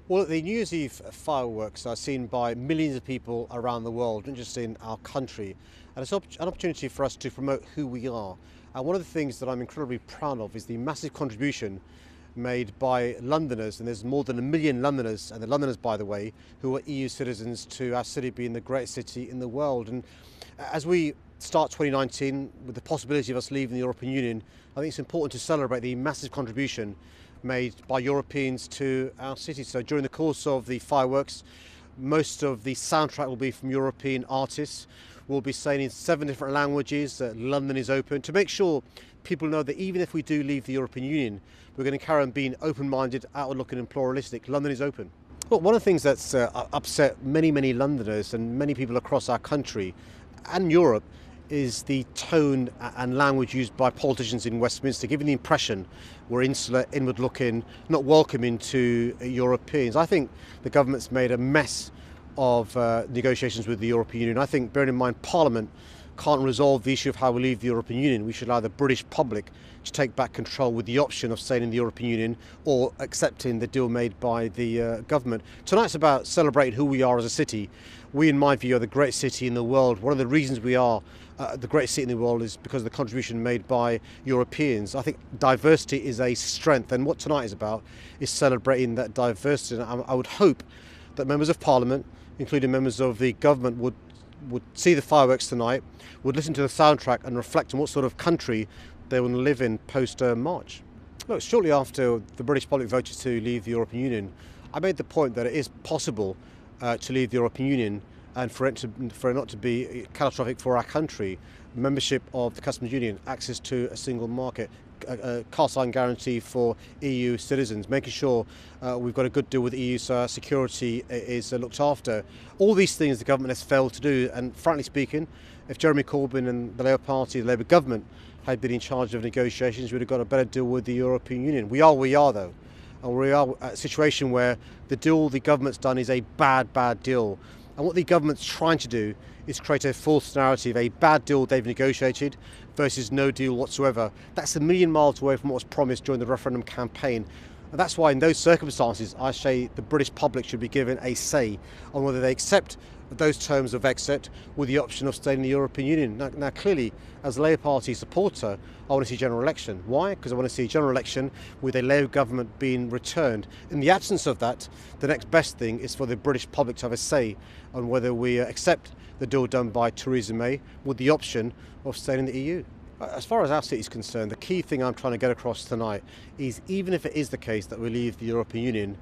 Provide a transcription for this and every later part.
Well, the New Year's Eve fireworks are seen by millions of people around the world, not just in our country. And it's an opportunity for us to promote who we are. And one of the things that I'm incredibly proud of is the massive contribution made by Londoners, and there's more than 1 million Londoners, and the Londoners, by the way, who are EU citizens, to our city being the greatest city in the world. And as we start 2019 with the possibility of us leaving the European Union, I think it's important to celebrate the massive contribution made by Europeans to our city. So during the course of the fireworks, most of the soundtrack will be from European artists. We'll be saying in 7 different languages that London is open, to make sure people know that even if we do leave the European Union, we're going to carry on being open-minded, outward-looking and pluralistic. London is open. Well, one of the things that's upset many Londoners and many people across our country and Europe is the tone and language used by politicians in Westminster, giving the impression we're insular, inward-looking, not welcoming to Europeans. I think the government's made a mess of negotiations with the European Union. I think, bearing in mind, Parliament can't resolve the issue of how we leave the European Union. We should allow the British public to take back control with the option of staying in the European Union or accepting the deal made by the government. Tonight's about celebrating who we are as a city. We, in my view, are the greatest city in the world. One of the reasons we are the greatest city in the world is because of the contribution made by Europeans. I think diversity is a strength, and what tonight is about is celebrating that diversity. And I would hope that members of Parliament, including members of the government, would see the fireworks tonight, would listen to the soundtrack and reflect on what sort of country they want to live in post-March. Look, shortly after the British public voted to leave the European Union, I made the point that it is possible to leave the European Union and for it not to be catastrophic for our country. Membership of the Customs Union, access to a single market, a cast-iron guarantee for EU citizens, making sure we've got a good deal with the EU so our security is looked after. All these things the government has failed to do, and frankly speaking, if Jeremy Corbyn and the Labour Party, the Labour government, had been in charge of negotiations, we'd have got a better deal with the European Union. We are where we are though, and we are at a situation where the deal the government's done is a bad deal. And what the government's trying to do is create a false narrative, a bad deal they've negotiated versus no deal whatsoever. That's 1 million miles away from what was promised during the referendum campaign. And that's why in those circumstances, I say the British public should be given a say on whether they accept those terms of exit with the option of staying in the European Union. Now clearly, as a Labour Party supporter, I want to see a general election. Why? Because I want to see a general election with a Labour government being returned. In the absence of that, the next best thing is for the British public to have a say on whether we accept the deal done by Theresa May with the option of staying in the EU. As far as our city is concerned, the key thing I'm trying to get across tonight is, even if it is the case that we leave the European Union,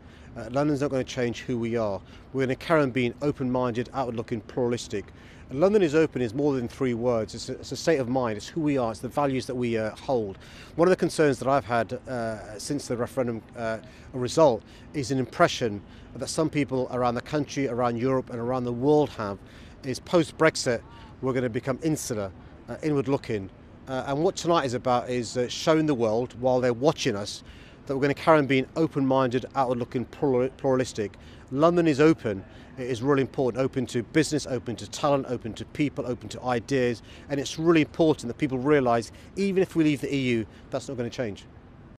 London's not going to change who we are. We're going to carry on being open-minded, outward-looking, pluralistic. And London is open is more than 3 words. It's a state of mind. It's who we are. It's the values that we hold. One of the concerns that I've had since the referendum result is an impression that some people around the country, around Europe and around the world have, is post-Brexit we're going to become insular, inward-looking. And what tonight is about is showing the world, while they're watching us, that we're going to carry on being open-minded, outward-looking, pluralistic. London is open. It is really important. Open to business, open to talent, open to people, open to ideas. And it's really important that people realise, even if we leave the EU, that's not going to change.